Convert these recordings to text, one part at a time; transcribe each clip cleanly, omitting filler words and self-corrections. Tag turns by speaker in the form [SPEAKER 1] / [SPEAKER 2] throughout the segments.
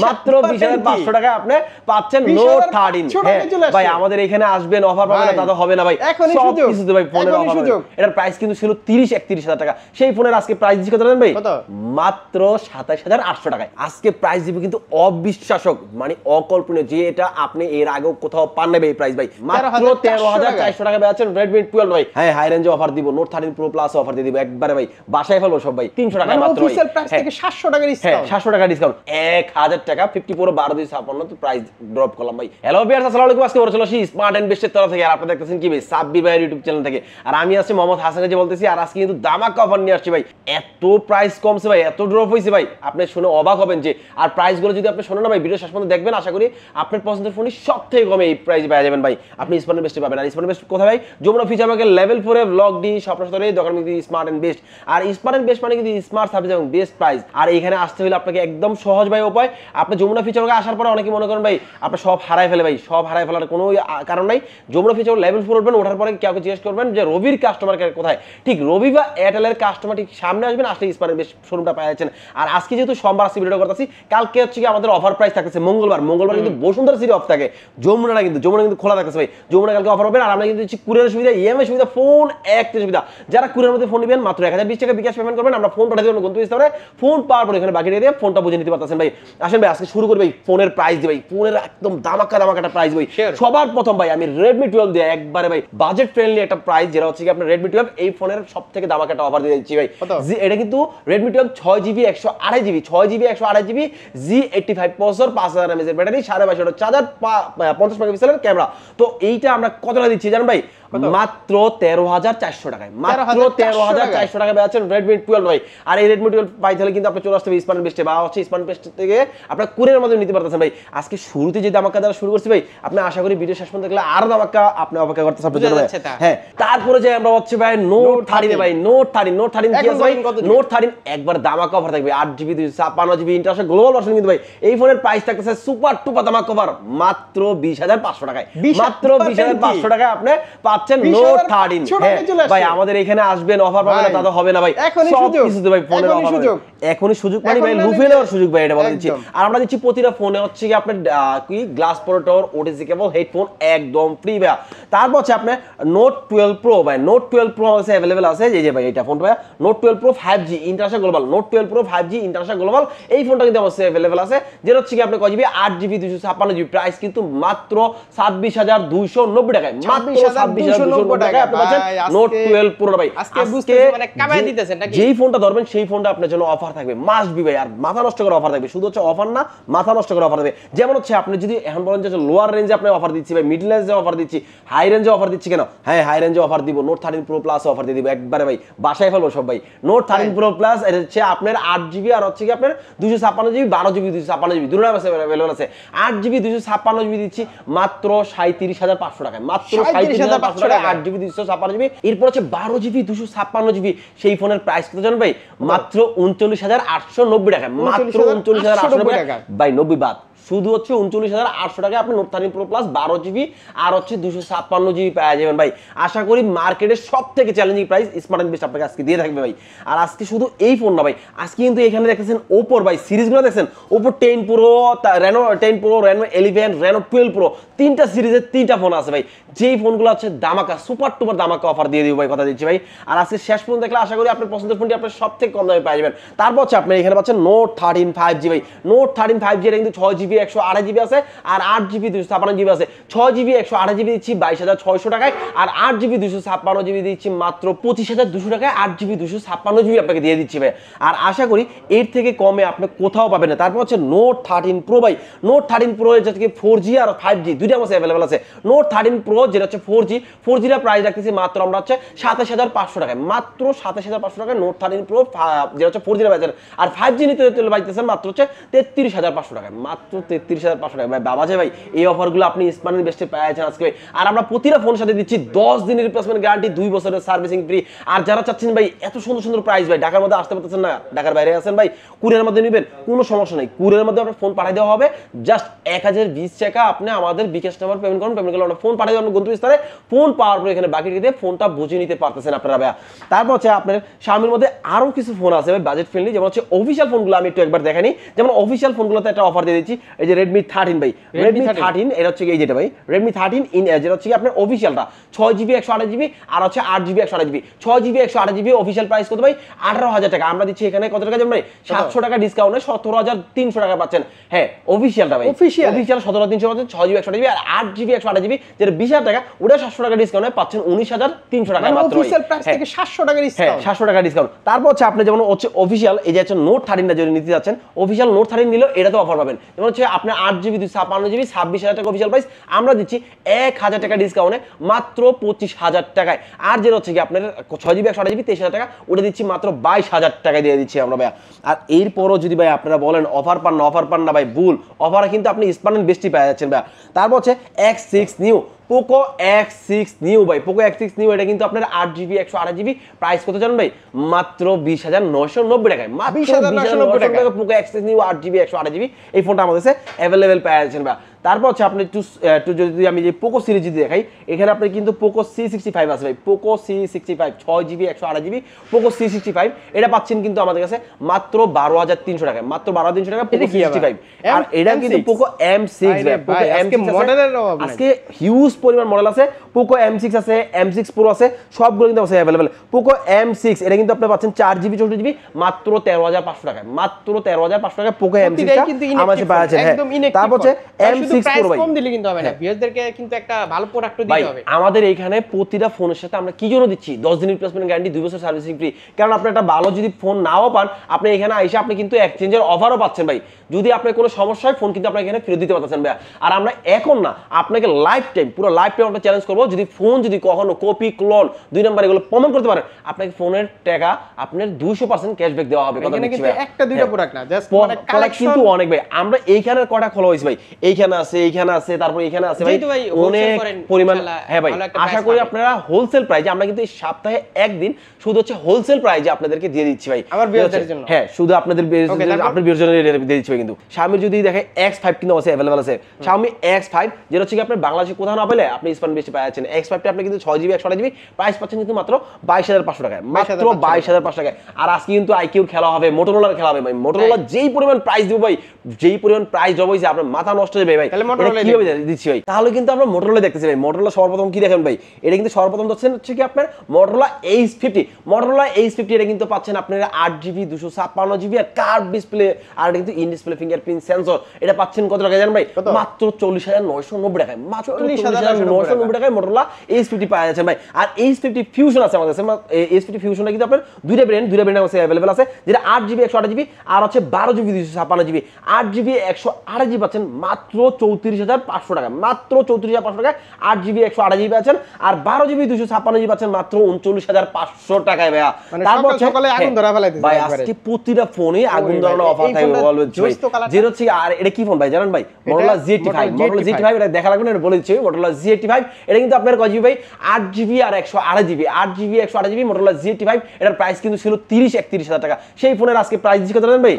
[SPEAKER 1] মাত্র 20,500 টাকায় আপনি পাচ্ছেন নোট 13। ভাই আমাদের এখানে আসবেন, অফার পাবেন না তা তো হবে না ভাই, সব কিছুতে ভাই ফোনের অফার পাবেন। এটার প্রাইস কিন্তু ছিল 30-31,000 টাকা, সেই ফোনের আজকে প্রাইস দিচ্ছি কত জানেন ভাই? মাত্র 27,800 টাকায় আজকে প্রাইস দিব, কিন্তু অবিশ্বাসক মানে অকল্পনীয়, যে এটা আপনি এর আগেও কোথাও পান না এই প্রাইস ভাই। মাত্র 13,400 টাকা পাচ্ছেন Redmi 12 ভাই। হ্যাঁ, হাই রেঞ্জে অফার দিব, নোট 13 Pro Plus অফার দিয়ে দিব একবারে ভাই, বাসায় ফেলবো সব ভাই 300 টাকা মাত্র ভাই।
[SPEAKER 2] অফিশিয়াল প্রাইস থেকে 700 টাকা ডিসকাউন্ট।
[SPEAKER 1] হ্যাঁ 700 টাকা ডিসকাউন্ট, 1000 টাকা 50 Pro 12,256 তো প্রাইস ড্রপ করলাম ভাই। হ্যালো ভিউয়ার্স, আসসালামু আলাইকুম। আজকে বড় চলো স্মার্ট এন্ড বেস্টের তরফ থেকে, আর আপনারা দেখতেছেন কি ভাই সাব্বির ভাইয়ের ইউটিউব চ্যানেল থেকে, আর আমি আছি মোহাম্মদ হাসান যে বলতেছি। আর আজকে কিন্তু ধামাকা অফার নিয়ে আসছি ভাই, এত প্রাইস কমছে ভাই, এত ড্রপ হইছে ভাই, আপনি শুনে অবাক হবেন যে, আর প্রাইসগুলো যদি আপনি শুনেন না ভাই, ভিডিও শেষ পর্যন্ত দেখবেন, আশা করি আপনার পছন্দের ফোনই সবথেকে কমে এই প্রাইস পেয়ে যাবেন ভাই। আপনি স্মার্ট এন্ড বেস্টে পাবেন। আর স্মার্ট এন্ড বেস্ট কোথায় ভাই? যমুনা ফিচার পার্কের লেভেল 4 এ ব্লক ডি সপ্তাহে দোকান কিন্তু স্মার্ট এন্ড বেস্ট। আর স্মার্ট এন্ড বেস্ট মানে কিন্তু স্মার্ট সার্ভিস এবং বেস্ট প্রাইস। আর এখানে আসতে হলে আপনাকে একদম সহজ ভাই উপায়। আপনি যমুনা ফিচার পার্কে আসার পরে অনেকে মনে করেন ভাই আপনি সব হারাই ফেলে, ভাই সব হারাই ফেলার কোনো কারণ নাই। যমুনা ফিচার লেভেল 4 উঠবেন, ওঠার পরে কাউকে জিজ্ঞেস করবেন যে রবির কাস্টমার কেয়ার কোথায়, ঠিক রবি বা এয়ারটেলের কাস্টমার ঠিক সামনে আসবেন, আসলে স্মার্ট এন্ড বেস্ট শোরুমটা পেয়ে যাচ্ছেন। আর আজকে যেহেতু সোমবার আসছে ভিডিও করতেছি, কালকে হচ্ছে কি আমাদের অফার প্রাইস থাকছে মঙ্গলবার কিন্তু বসুন্ধরা সিটি অফ থাকে, যমুনা কিন্তু খোলা থাকছে ভাই। যমুনা কালকে অফার হবে। আর আমরা কিন্তু দিচ্ছি কুরিয়ার সুবিধা, ইএমআই সুবিধা, ফোন এক সুবিধা। যারা কুরিয়ার মধ্যে ফোন নেবেন মাত্র 1020 টাকা বিকাশ পেমেন্ট করবেন, আমরা ফোন পাঠিয়ে দেবো গন্তব্যস্থলে। ফোন পাওয়ার পর এখানে বাকি দিয়ে ফোনটা বুঝে নিতে পারতেছেন ভাই। আসেন ভাই আজকে শুরু করি ভাই ফোনের প্রাইস দিয়ে ভাই, ফোনের একদম ধামাকা প্রাইস ভাই। সবার প্রথম ভাই আমি Redmi 12 দিয়ে একবারে ভাই বাজেট ফ্রেন্ডলি একটা প্রাইস, যেটা হচ্ছে কি আপনার Redmi 12 এই ফোনের সবথেকে ধামাকা একটা অফার দিয়ে দিচ্ছি ভাই। এটা কিন্তু Redmi 12 6GB 128GB 6GB 128GB Z85 processor, 5000 mAh এর ব্যাটারি, 2250 চার্জার, 50 মেগাপিক্সেলের ক্যামেরা। তো এইটা আমরা কত টাকা দিচ্ছি জানেন ভাই? মাত্র 13,400 টাকায়, মাত্র 13,400 টাকা পাচ্ছেন Redmi 12 ভাই। আর এই Redmi 12 পাইতে হলে কিন্তু আপনি চলে আসতে হবে স্মার্ট বেস্টে, বা হচ্ছে স্মার্ট বেস্ট থেকে আপনার কুরিয়ার মাধ্যমে নিতে পারতেছেন ভাই। আজকে শুরুতে যে ধামাকা দ্বারা শুরু করছি ভাই, আপনি আশা করি ভিডিও শেষ পর্যন্ত দেখলে আরো ধামাকা আপনি অপেক্ষা করতেছেন আপনার জন্য। হ্যাঁ, তারপরে যে আমরা হচ্ছে ভাই নোট 13 ভাই, নোট 13 কি আছে ভাই? নোট 13 একবার ধামাকা অফার থাকবে, 8GB 256GB international global version কিন্তু ভাই। এই ফোনের প্রাইস থাকতেছে সুপার টুপার ধামাকা অফার মাত্র 20,500 টাকায়, মাত্র 20,500 টাকায় আপনি পাচ্ছেন নোট 13। ভাই আমাদের এখানে আসবেন, অফার পাবেন না তা তো হবে না ভাই, সব কিছুতে ভাই ফোনের অফার পাবেন। এখনই সুযোগ মানে ভাই লুফে নেওয়ার সুযোগ ভাই, এটা বলে দিচ্ছি। আর আমরা দিচ্ছি প্রতিটা ফোনে হচ্ছে কি আপনার কি গ্লাস প্রোটেক্টর, ওটিজি কেবল, হেডফোন একদম ফ্রি ভাই। তারপর হচ্ছে আপনার নোট 12 প্রো ভাই, নোট 12 প্রো আছে अवेलेबल আছে, এই যে ভাই এটা ফোন ভাই note 12 pro 5G international global, note 12 pro 5G international global. এই ফোনটা কিন্তু আমাদের अवेलेबल আছে, যেটা হচ্ছে কি আপনি কয় জিবি? 8GB 256GB, প্রাইস কিন্তু মাত্র 26,290 টাকায়, মাত্র 26,290 টাকায় আপনি পাচ্ছেন নোট 12 প্রো ভাই।
[SPEAKER 2] আজকে বুঝতে মানে কামাই দিতেছেন নাকি?
[SPEAKER 1] যেই ফোনটা ধরবেন সেই ফোনটা আপনার জন্য অফার থাকবে, মাস্ট বি ভাই। আর মাথা নষ্ট করে অফার থাকবে, শুধু হচ্ছে অফার না, মাথা নষ্ট করে অফার থাকবে। যেমন হচ্ছে আপনি যদি এখন বলেন যে লোয়ার রেঞ্জে আপনি অফার দিচ্ছি ভাই, মিড রেঞ্জে অফার দিচ্ছি, হাই রেঞ্জে অফার দিচ্ছি কেন? হ্যাঁ, হাই রেঞ্জে অফার দিব, নোট 13 প্রো প্লাস অফার দিয়ে দিব একবারে ভাই, বাসায় ফেলবো সব ভাই। নোট 13 প্রো প্লাস এটা হচ্ছে আপনার 8GB আর হচ্ছে কি আপনার 256GB 12GB 256GB দুটোর আছে अवेलेबल আছে। 8GB 256GB দিচ্ছি মাত্র 37,500 টাকায়, মাত্র 37,500 টাকায় 8GB 256GB। এরপর হচ্ছে 12GB 256GB, সেই ফোনের প্রাইস কত জানেন ভাই? মাত্র 39,890 টাকা, মাত্র 39,890 টাকা ভাই, 90 বাদ, শুধু হচ্ছে 39,800 টাকায় আপনি নোট 13 প্রো প্লাস 12GB আর হচ্ছে 256GB পেয়ে যাবেন ভাই। আশা করি মার্কেটের সবথেকে challenging price smart and best আপনাকে আজকে দিয়ে থাকবে ভাই। আর আজকে শুধু এই ফোন না ভাই, আজকে কিন্তু এখানে দেখতেছেন ওপোর ভাই সিরিজগুলো দেখছেন, Oppo 10 Pro, Reno 10 Pro, Reno 11, Reno 12 Pro, তিনটা সিরিজের তিনটা ফোন আছে ভাই। যেই ফোনগুলো হচ্ছে ধামাকা সুপার টুপার ধামাকা অফার দিয়ে দিব ভাই, কথা দিচ্ছি ভাই। আর আজকে শেষ পর্যন্ত দেখলে আশা করি আপনার পছন্দের ফোনটি আপনার সবথেকে কম দামে পেয়ে যাবেন। তারপর হচ্ছে আপনি এখানে পাচ্ছেন নোট 13 5G ভাই, নোট 13 5G এটা কিন্তু 6GB 128GB আছে, আর 8GB 256GB আছে। 6GB 128GB দিচ্ছি 22,600 টাকায়, আর 8GB 256GB দিচ্ছি মাত্র 25,200 টাকায়, 8GB 256GB আপনাকে দিয়ে দিচ্ছি ভাই। আর আশা করি এর থেকে কমে আপনি কোথাও পাবেন না। তারপর হচ্ছে নোট 13 প্রো ভাই, নোট 13 প্রো এর থেকে 4G আর 5G দুইটা আমাদের अवेलेबल আছে। নোট 13 প্রো যেটা হচ্ছে 4G এর প্রাইস রাখতেছি মাত্র আমরা হচ্ছে 27,500 টাকায়, মাত্র 27,500 টাকায় নোট 13 প্রো যেটা হচ্ছে 4G এর প্রাইস। আর 5G নিতে চলে পাইতেছেন মাত্র হচ্ছে 33,500 টাকায়, মাত্র 33,500 টাকা। ভাই বাবা যে ভাই এই অফারগুলো আপনি স্মার্ট ইনভেস্টে পেয়েছেন আজকে ভাই। আর আমরা প্রতিটা ফোনের সাথে দিচ্ছি 10 দিনের রিপ্লেসমেন্ট গ্যারান্টি, 2 বছরের সার্ভিসিং ফ্রি। আর যারা চাচ্ছেন ভাই এত সুন্দর সুন্দর প্রাইস ভাই, ঢাকার মধ্যে আসতে পারতেছেন না, ঢাকার বাইরে আছেন ভাই, কুরিয়ারের মধ্যে নেবেন, কোনো সমস্যা নেই, কুরিয়ারের মধ্যে আপনার ফোন পাঠিয়ে দেওয়া হবে। জাস্ট 1020 টাকা আপনি আমাদের বিকাশ নাম্বার পেমেন্ট করুন, পেমেন্ট করলে আমরা ফোন পাঠিয়ে দেওয়া গন্তব্যস্থলে, ফোন পাওয়ার পর এখানে বাকি দিয়ে ফোনটা বুঝে নিতে পারতেছেন আপনারা ভাইয়া। তারপর হচ্ছে আপনার Xiaomiর মধ্যে আরো কিছু ফোন আছে ভাই বাজেট ফ্রেন্ডলি, যেমন হচ্ছে অফিশিয়াল ফোনগুলো আমি একটু একবার দেখানি। যেমন অফিশিয়াল ফোনগুলোতে একটা অফার দিয়ে দিচ্ছি, এই যে Redmi 13 ভাই, Redmi 13 এটা হচ্ছে এই যেটা ভাই Redmi 13 ইন যেটা হচ্ছে আপনার অফিশিয়ালটা 6GB 128GB আর হচ্ছে 8GB 128GB। 6GB 128GB official price কত ভাই? 18,000 টাকা। আমরা দিচ্ছি এখানে কত টাকা জানেন ভাই? 700 টাকা ডিসকাউন্টে 17,300 টাকা পাচ্ছেন। হ্যাঁ অফিশিয়ালটা ভাই, অফিশিয়াল 17,300 পাচ্ছেন 6GB 128GB আর 8GB 128GB যেটা 20,000 টাকা, ওটা 700 টাকা ডিসকাউন্টে পাচ্ছেন 19,300 টাকা মাত্র।
[SPEAKER 2] অফিশিয়াল প্রাইস থেকে 700 টাকা ডিসকাউন্ট।
[SPEAKER 1] 700 টাকা ডিসকাউন্ট। তারপর হচ্ছে আপনি যেমন হচ্ছে অফিশিয়াল এই যে হচ্ছে নোট 13টা যদি নিতে যাচ্ছেন, অফিশিয়াল নোট 13 নিলেও এটাতে অফার পাবেন। যেমন হচ্ছে আপনি 8GB 256GB 26,000 টাকা অফিশিয়াল প্রাইস, আমরা দিচ্ছি 1,000 টাকা ডিসকাউন্টে মাত্র 25,000 টাকায়। আর যেটা হচ্ছে কি আপনার 6GB 128GB 23,000 টাকা, ওটা দিচ্ছি মাত্র 22,000 টাকায় দিয়ে দিচ্ছি আমরা ভাইয়া। আর এরপরও যদি ভাই আপনারা বলেন অফার পান না ভাই, ভুল, অফারে কিন্তু আপনি স্মার্ট বেস্টই পেয়ে যাচ্ছেন ভাইয়া। তারপর হচ্ছে X6 new, Poco X6 new ভাই, পোকো X6 নিউ এটা কিন্তু আপনার 8GB 128GB প্রাইস কত জানেন ভাই? মাত্র 20,990 টাকায়, মাত্র 20,990 টাকা Poco X6 new 8GB 128GB এই ফোনটা আমাদের কাছে अवेलेबल পেয়ে যাচ্ছেন ভাই। তারপর হচ্ছে আপনি একটু যদি আমি যে পোকো সিরিজ যদি দেখাই, এখানে আপনি কিন্তু পোকো C65 আছে ভাই, Poco C65 6GB 128GB Poco C65 এটা পাচ্ছেন কিন্তু আমাদের কাছে মাত্র 12,300 টাকায়, মাত্র 12,300 টাকা পোকো C65। আর এটা কিন্তু পোকো M6 ভাই, পোকো M6
[SPEAKER 2] মডেলের অভাব নাই,
[SPEAKER 1] আজকে হিউজ পরিমাণ মডেল আছে, পোকো M6 আছে, M6 Pro আছে, সবগুলো কিন্তু আছে अवेलेबल। পোকো M6 এটা কিন্তু আপনি পাচ্ছেন 4GB 64GB মাত্র 13,500 টাকায়, মাত্র 13,500 টাকায় পোকো M6 আমাদের কাছে পাচ্ছেন। হ্যাঁ তারপর হচ্ছে M6 Pro ভাই,
[SPEAKER 2] কম দিলে কিন্তু হবে না, ভিউয়ারদেরকে কিন্তু একটা ভালো প্রোডাক্ট দিতে হবে।
[SPEAKER 1] আমাদের এইখানে প্রতিটা ফোনের সাথে আমরা কি জন্য দিচ্ছি 10 দিনের রিপ্লেসমেন্ট গ্যারান্টি, 2 বছর সার্ভিসিং ফ্রি। কারণ আপনি একটা ভালো যদি ফোন নাও পান, আপনি এখানে আইসা আপনি কিন্তু এক্সচেঞ্জের অফারও পাচ্ছেন ভাই। যদি আপনার কোনো সমস্যা হয় ফোন কিন্তু আপনি এখানে ফেরত দিতে পারতেছেন ভাই। আর আমরা এখন না আপনাকে লাইফ টাইম, পুরো লাইফ টাইম আমরা চ্যালেঞ্জ করবো, যদি ফোন যদি কখনো কপি ক্লোন 2 নাম্বার এগুলো প্রমাণ করতে পারেন, আপনাকে ফোনের টাকা আপনার 200% ক্যাশব্যাক দেওয়া হবে। কথা
[SPEAKER 2] কিন্তু একটা দুইটা প্রোডাক্ট না, জাস্ট
[SPEAKER 1] মানে কালেকশন কিন্তু অনেক ভাই। আমরা এইখানে কটা খোলা হইছে ভাই, এইখানে আছে, এইখানে আছে, তারপর এখানে আছে ভাই, অনেক পরিমাণ। হ্যাঁ ভাই আশা করি আপনারা হোলসেল প্রাইসে, আমরা কিন্তু এই সপ্তাহে একদিন শুধু হচ্ছে হোলসেল প্রাইসে আপনাদেরকে দিয়ে দিচ্ছি ভাই,
[SPEAKER 2] আমার ভিউয়ারদের জন্য।
[SPEAKER 1] হ্যাঁ শুধু আপনাদের আপনার ভিউয়ারদের জন্য দিয়ে দিচ্ছি ভাই। কিন্তু Xiaomi যদি দেখে X5 কিন্তু আছে अवेलेबल আছে, Xiaomi X5 যেটা হচ্ছে কি আপনার বাংলাদেশে কোথাও না পেলে আপনি স্মার্ট বেশি পাচ্ছেন। X5 টা আপনি কিন্তু 6GB 128GB প্রাইস পাচ্ছেন কিন্তু মাত্র 22,500 টাকায়, মাত্র 22,500 টাকায়। আর আজকে কিন্তু আইকিউর খেলা হবে, মোটরোলার খেলা হবে ভাই। মোটরোলা যেই পরিমাণ প্রাইস দিব ভাই, যেই পরিমাণ প্রাইস ড্রপ হইছে আপনার মাথা নষ্ট হয়ে যাবে ভাই। এটা কিভাবে দিচ্ছি ভাই? তাহলে কিন্তু আমরা মোটরোলা দেখতেছি ভাই। মোটরোলা সর্বপ্রথম কি দেখেন ভাই, এটা কিন্তু সর্বপ্রথম হচ্ছে কি আপনার মোটরোলা H50। মোটরোলা H50 এটা কিন্তু পাচ্ছেন আপনারা 8GB 256GB আর কার্ভ ডিসপ্লে, আর এটা কিন্তু ইন ডিসপ্লে ফিঙ্গারপ্রিন্ট সেন্সর। এটা পাচ্ছেন কত টাকা জানেন ভাই? মাত্র 40,990 টাকায়, মাত্র 40,990 টাকায় মোটরোলা H50 পাওয়া যাচ্ছে ভাই। আর H50 ফিউশন আছে আমাদের কাছে। H50 ফিউশনটা কিন্তু আপনার দুইটা ব্র্যান্ড আছে अवेलेबल আছে, যেটা 8GB 128GB আর হচ্ছে 12GB 256GB। 8GB 128GB পাচ্ছেন মাত্র 34,500 টাকা, মাত্র 34,500 টাকায় 8GB 128GB পাচ্ছেন। আর 12GB 256GB পাচ্ছেন মাত্র 39,500 টাকায় ভাইয়া। তারপর
[SPEAKER 2] সকালে আগুন ধরা ফেলাইতেছে
[SPEAKER 1] ভাই, আজকে প্রতিটা ফোনে আগুন ধরানো অফার থাকবে অলওয়েজ ভাই। যেটা হচ্ছে আর এটা কি ফোন ভাই জানেন ভাই? Motorola Z85। Motorola Z85 এটা দেখা লাগবে না, এটা বলে দিচ্ছি। Motorola Z85 এটা কিন্তু আপনার কয় জিবি ভাই? 8GB আর 128GB, 8GB 128GB Motorola Z85। এটার প্রাইস কিন্তু ছিল 30-31,000 টাকা। সেই ফোনের আজকে প্রাইস দিচ্ছি কত জানেন ভাই?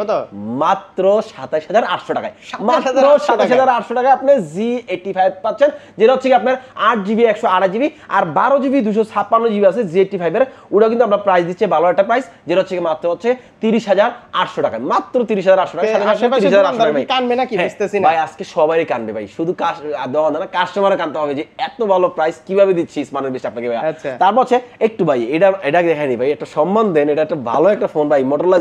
[SPEAKER 1] মাত্র 27,800 টাকায়, মাত্র 27,800 টাকায় আপনি Z85 পাচ্ছেন, যেটা হচ্ছে কি আপনার 8GB 128GB আর 12GB 256GB আছে Z85 এর। ওটা কিন্তু আমরা প্রাইস দিচ্ছি ভালো একটা প্রাইস, যেটা হচ্ছে কি মাত্র হচ্ছে 30,800 টাকা, মাত্র 30,800 টাকা। 30,800 টাকা ভাই কানবে নাকি বুঝতেছি না ভাই। আজকে সবাই কানবে ভাই, শুধু দেওয়া না, কাস্টমারে কানতে হবে যে এত ভালো প্রাইস কিভাবে দিচ্ছি স্মার্টের বেশি আপনাকে ভাই। তারপর হচ্ছে একটু ভাই এটা দেখাইনি ভাই, একটা সম্মান দেন, এটা একটা ভালো একটা ফোন ভাই। Motorola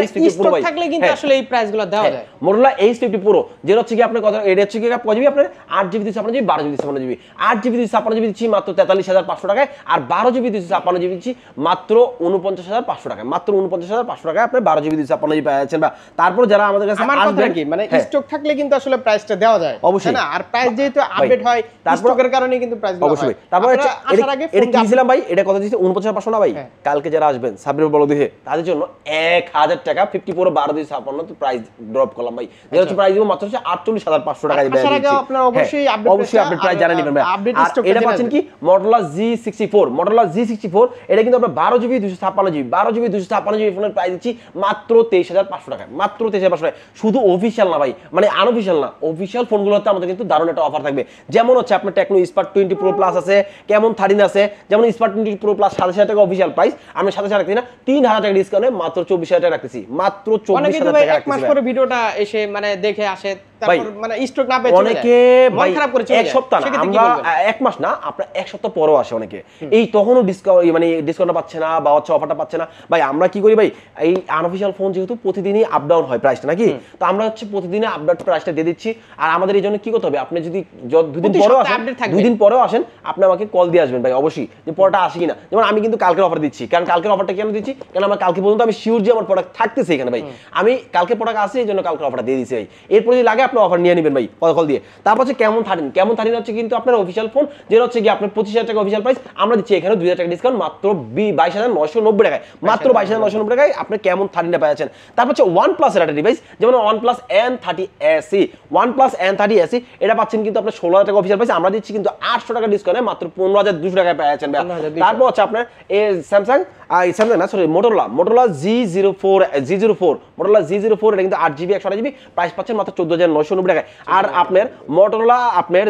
[SPEAKER 1] H50 Pro ভাই,
[SPEAKER 2] থাকলে কিন্তু আসলে এই প্রাইসগুলো দেওয়া যায়।
[SPEAKER 1] Motorola H50 Pro যেটা হচ্ছে কি আপনার কথা, এটা হচ্ছে কি কয় জিবি আপনার 8GB 256GB 12GB 256GB। 8GB 256GB দিচ্ছি মাত্র 43,500 টাকায়, আর 12GB 256GB দিচ্ছি মাত্র 49,500 টাকায়। মাত্র 49,500 টাকায় আপনি 12GB 256GB পাচ্ছেন। বা তারপর যারা আমাদের কাছে
[SPEAKER 2] আমার কথা কি মানে স্টক থাকলে কিন্তু আসলে প্রাইসটা দেওয়া যায়
[SPEAKER 1] অবশ্যই
[SPEAKER 2] না, আর প্রাইস যেহেতু আপডেট হয় স্টকের কারণে কিন্তু প্রাইস দেওয়া হয়
[SPEAKER 1] অবশ্যই। তারপর
[SPEAKER 2] আসার আগে
[SPEAKER 1] এটা কি দিছিলাম ভাই, এটা কথা দিছি 49,500 না ভাই। কালকে যারা আসবেন সাবরির বলো দেখে তাদের জন্য 1000 টাকা 54 12/256 তো প্রাইস ড্রপ করলাম ভাই। যেটা হচ্ছে প্রাইস দিব মাত্র হচ্ছে 48,500 টাকা দিয়ে
[SPEAKER 2] আসার আগে আপনারা অবশ্যই
[SPEAKER 1] আপডেট প্রাইস জানা নেবেন ভাই। আর এটা পাচ্ছেন কি Motorola G64, Motorola G64 এটা কিন্তু আপনার 12GB 256GB 12GB 256GB ফোনের প্রাইস দিচ্ছি মাত্র 23,500 টাকা। মাত্র 23,500 টাকা। শুধু অফিশিয়াল না ভাই, মানে আনঅফিশিয়াল না, অফিশিয়াল ফোনগুলোতে আমাদের কিন্তু দারুণ একটা অফার থাকবে। যেমন হচ্ছে আপনার টেকনো স্পার্ক 20 Pro Plus আছে, কেমন 13 আছে। যেমন স্পার্ক 20 Pro Plus 7,000 টাকা অফিশিয়াল প্রাইস, আমি 7,000 রাখছি না, 3,000 টাকা ডিসকাউন্টে মাত্র 24,000 টাকা রাখতেছি। মাত্র 24,000 টাকা রাখতেছি।
[SPEAKER 2] এক মাস পরে ভিডিওটা এসে মানে দেখে আসে, তারপর মানে স্টক না পেয়ে
[SPEAKER 1] অনেকে ভাই
[SPEAKER 2] খারাপ করে চলে যায়।
[SPEAKER 1] এক সপ্তাহ না, আমরা এক মাস না, আপনার এক সপ্তাহ পরেও আসে অনেকে, এই তখনও ডিসকাউন্ট মানে ডিসকাউন্টটা পাচ্ছে না বা হচ্ছে অফারটা পাচ্ছে না। ভাই আমরা কি করি ভাই, এই আনঅফিশিয়াল ফোন যেহেতু প্রতিদিনই আপ ডাউন হয় প্রাইসটা নাকি, তো আমরা হচ্ছে প্রতিদিনই আপ ডাউন প্রাইসটা দিয়ে দিচ্ছি। আর আমাদের এই জন্য কি করতে হবে, আপনি যদি দুদিন পরেও আসেন আপনি আমাকে কল দিয়ে আসবেন ভাই অবশ্যই, যে পরটা আসে কিনা। যেমন আমি কিন্তু কালকের অফার দিচ্ছি, কারণ কালকের অফারটা কেন দিচ্ছি, কারণ আমার কালকে পর্যন্ত আমি শিওর যে আমার প্রোডাক্ট থাকতেছে এখানে ভাই। আমি কালকে প্রোডাক্ট আসে এই জন্য কালকের অফারটা দিয়ে দিচ্ছি ভাই। এরপর যদি লাগে আপনি অফার নিয়ে নেবেন ভাই কল দিয়ে। তারপর হচ্ছে কেমন 13 হচ্ছে কিন্তু আপনার অফিশিয়াল ফোন, যেটা হচ্ছে কি আপনার 25,000 টাকা অফিশিয়াল প্রাইস, আমরা দিচ্ছি এখানে 2,000 টাকা ডিসকাউন্ট মাত্র 22,990 টাকায়। মাত্র 22,990 টাকায় আপনি কেমন 13টা পাচ্ছেন। তারপর হচ্ছে OnePlus এর একটা ডিভাইস, যেমন OnePlus N30 SE, OnePlus N30 SE এটা পাচ্ছেন কিন্তু আপনার 16,000 টাকা অফিশিয়াল প্রাইস, আমরা দিচ্ছি কিন্তু 800 টাকা ডিসকাউন্টে মাত্র 15,200 টাকায় পাচ্ছেন। তারপর হচ্ছে আপনার এই স্যামসাং না sorry Motorola G04 Motorola G04 এটা কিন্তু 8GB 128GB প্রাইস পাচ্ছেন মাত্র 14,990 টাকায়। আর আপনার Motorola আপনার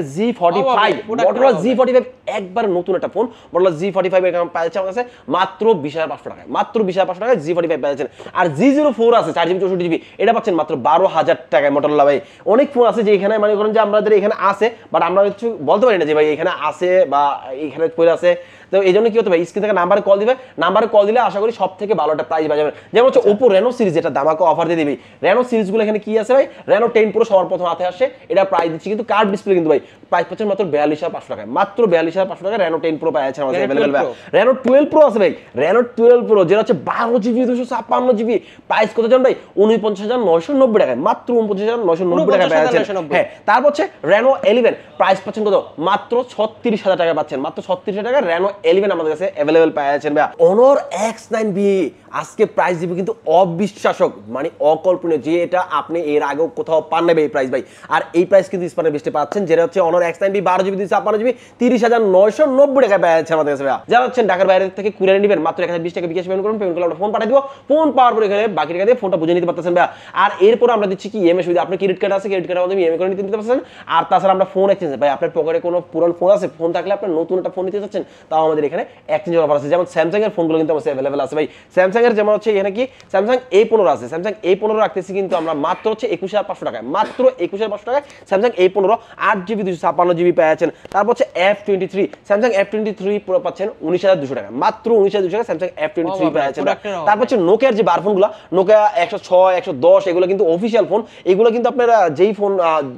[SPEAKER 1] G45 একবার নতুন একটা ফোন Motorola G45 এর পাচ্ছেন আমার কাছে মাত্র 20,500 টাকায়। মাত্র 20,500 টাকায় G45 পাচ্ছেন। আর G04 আছে 4GB 64GB এটা পাচ্ছেন মাত্র 12,000 টাকায়। Motorola ভাই অনেক ফোন আছে যে এখানে মানে করেন যে আমাদের এখানে আছে, বাট আমরা কিছু বলতে পারি না যে ভাই এখানে আছে বা এখানে পড়ে আছে। তো এই জন্য কি হতে ভাই, স্ক্রিন থেকে নাম্বারে কল দিবে, নাম্বারে কল দিলে আশা করি সব থেকে ভালো একটা প্রাইস পাওয়া যাবে। যেমন হচ্ছে Oppo Reno সিরিজ, এটা দামাকা অফার দিয়ে দিবি। Reno সিরিজগুলো এখানে কি আছে ভাই, Reno 10 Pro সবার প্রথম হাতে আসে, এটা প্রাইস দিচ্ছি কিন্তু কার্ড ডিসপ্লে কিন্তু ভাই প্রাইস পাচ্ছেন মাত্র 42,500 টাকায়। মাত্র 42,500 টাকায় Reno 10 Pro পাচ্ছেন আমাদের अवेलेबल ভাই। Reno 12 Pro আছে ভাই, Reno 12 Pro যেটা হচ্ছে 12GB 256GB প্রাইস কত জানেন ভাই, 49,990 টাকায়। মাত্র 49,990 টাকায় পাচ্ছেন। হ্যাঁ, তারপর হচ্ছে Reno 11 প্রাইস পাচ্ছেন কত, মাত্র 36,000 টাকা পাচ্ছেন। মাত্র 36,000 টাকা Reno 11 আমাদের কাছে अवेलेबल পাচ্ছেন ভাই। Honor X9B আজকে প্রাইস দিব কিন্তু অবিশ্বাসক, মানে অকল্পনীয়, যে এটা আপনি এর আগেও কোথাও পান না এই প্রাইস ভাই। আর এই প্রাইস কিন্তু স্পানের বেস্টে পাচ্ছেন, যেটা হচ্ছে Honor X9B 12GB 256GB 30,990 টাকা পাচ্ছেন আমাদের কাছে ভাই। যারা হচ্ছেন ঢাকার বাইরে থেকে কুরিয়ার নেবেন মাত্র 1020 টাকা বিকাশ পেমেন্ট করুন, পেমেন্ট করলে আমরা ফোন পাঠিয়ে দিব। ফোন পাওয়ার পরে এখানে বাকি টাকা দিয়ে ফোনটা বুঝে নিতে পারতেছেন ভাই। আর এরপর আমরা দিচ্ছি কি ইএমআই সুবিধা, আপনার ক্রেডিট কার্ড আছে, ক্রেডিট কার্ডের মাধ্যমে ইএমআই করে নিতে পারছেন। আর তাছাড়া আমরা ফোন এক্সচেঞ্জ ভাই, আপনার পকেটে কোনো পুরান ফোন আছে, ফোন থাকলে আপনি নতুন একটা ফোন নিতে চাচ্ছেন, তাও আমাদের এখানে এক্সচেঞ্জের অফার আছে। যেমন স্যামসাং এর ফোনগুলো কিন্তু আমাদের अवेलेबल আছে ভাই। স্যামসাং এর যেমন হচ্ছে এখানে কি স্যামসাং A15 আছে, স্যামসাং A15 রাখতেছি কিন্তু আমরা মাত্র হচ্ছে 21,500 টাকায়। মাত্র 21,500 টাকায় স্যামসাং A15 8GB 256GB পাচ্ছেন। তারপর হচ্ছে F23 স্যামসাং F23 পুরো পাচ্ছেন 19,200 টাকা। মাত্র 19,200 টাকা স্যামসাং F23 পাচ্ছেন। তারপর হচ্ছে নোকিয়ার যে বার ফোনগুলো, নোকিয়া 106 110 এগুলো কিন্তু অফিশিয়াল ফোন, এগুলো কিন্তু আপনারা যেই ফোন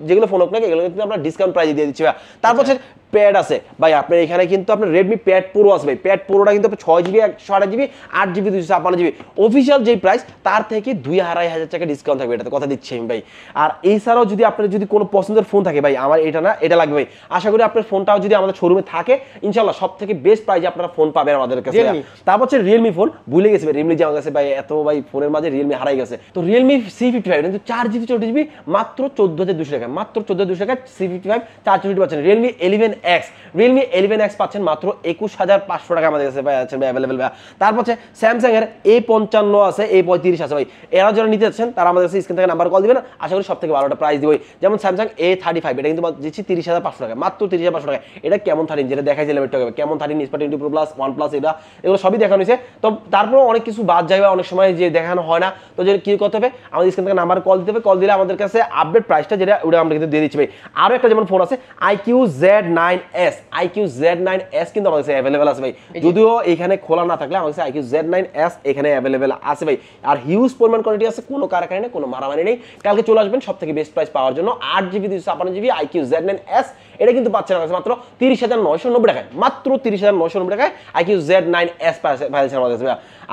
[SPEAKER 1] যেগুলো ফোন হোক না এগুলো কিন্তু আমরা ডিসকাউন্ট প্রাইসে দিয়ে দিচ্ছি। তারপর হচ্ছে প্যাড আছে ভাই, আপনার এখানে কিন্তু আপনার Redmi Pad Pro আছে ভাই। Pad Proটা কিন্তু 6GB 128GB 8GB 256GB official যেই প্রাইস তার থেকে 2,500 টাকা ডিসকাউন্ট থাকবে, এটাতে কথা দিচ্ছি আমি ভাই। আর এছাড়াও যদি আপনার যদি কোনো পছন্দের ফোন থাকে ভাই, আমার এটা না এটা লাগবে ভাই, আশা করি আপনার ফোনটাও যদি আমাদের শোরুমে থাকে ইনশাআল্লাহ সব থেকে বেস্ট প্রাইসে আপনারা ফোন পাবেন আমাদের কাছে। তারপর হচ্ছে Realme ফোন, ভুলে গেছি ভাই Realme যে আমার কাছে ভাই এত ভাই ফোনের মাঝে Realme হারাই গেছে। তো Realme C55 কিন্তু 4GB 64GB মাত্র 14,200 টাকা। মাত্র 14,200 টাকা C55 4GB পাচ্ছেন। Realme 11X পাচ্ছেন মাত্র 21,500 টাকা আমাদের কাছে পাচ্ছেন ভাই अवेलेबल ভাই। তারপর হচ্ছে Samsung এর A55 আছে, A35 আছে ভাই। এরা যারা নিতে যাচ্ছেন তারা আমাদের কাছে স্ক্রিন থেকে নাম্বার কল দিবেন, আশা করি সবথেকে ভালো একটা প্রাইস দিবই। যেমন Samsung A35 এটা কিন্তু দিচ্ছি 30,500 টাকা। মাত্র 30,500 টাকা। এটা কেমন 13 যেটা দেখাইছিলাম একটু আগে, কেমন 13 Spark 20 Pro Plus OnePlus এগুলো সবই দেখানো হয়েছে। তো তারপরেও অনেক কিছু বাদ যায়, অনেক সময় যে দেখানো হয় না, তো যে কি করতে হবে আমাদের স্ক্রিন থেকে নাম্বার কল দিতে হবে, কল দিলে আমাদের কাছে আপডেট প্রাইসটা যেটা ওটা আমরা কিন্তু দিয়ে দিচ্ছি ভাই। আরো একটা যেমন ফোন আছে IQ Z9 Z9S IQ Z9S কিন্তু আমাদের কাছে অ্যাভেলেবেল আছে ভাই, যদিও এখানে খোলা না থাকলে আমাদের কাছে IQ Z9S এখানে অ্যাভেলেবেল আছে ভাই। আর হিউজ পরিমাণ কোয়ান্টিটি আছে, কোনো কারখানা নেই, কোনো মারামারি নেই। কালকে চলে আসবেন সব থেকে বেস্ট প্রাইস পাওয়ার জন্য। 8GB 256GB IQ Z9S এটা কিন্তু পাচ্ছেন আমাদের কাছে মাত্র 30,990 টাকায়, মাত্র 30,990 টাকায় IQ Z9S পাচ্ছেন আমাদের কাছে।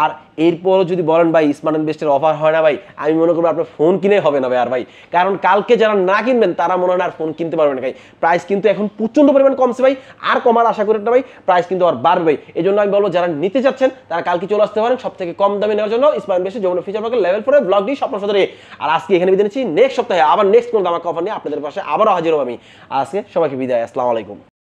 [SPEAKER 1] আর এরপরও যদি বলেন ভাই স্মার্ট অ্যান্ড বেস্টের অফার হয় না ভাই, আমি মনে করবো আপনার ফোন কিনে হবে না ভাই আর ভাই, কারণ কালকে যারা না কিনবেন তারা মনে হয় আর ফোন কিনতে পারবেন না ভাই। প্রাইস কিন্তু এখন প্রচন্ড পরিমাণ কমছে ভাই, আর কমার আশা করেন না ভাই, প্রাইস কিন্তু আর বাড়বে ভাই। এই জন্য আমি বলবো যারা নিতে চাচ্ছেন তারা কালকে চলে আসতে পারেন সব থেকে কম দামে নেওয়ার জন্য স্মার্ট বেস্টের যমুনা ফিচার পার্কের লেভেল 4 ব্লক ডি স্বপ্ন সদরে। আর আজকে এখানে বিদায় নিচ্ছি, নেক্সট সপ্তাহে আবার নেক্সট কোন দামাকা অফার নিয়ে আপনাদের পাশে আবারও হাজির হব আমি। আজকে সবাইকে বিদায়, আসসালামু আলাইকুম।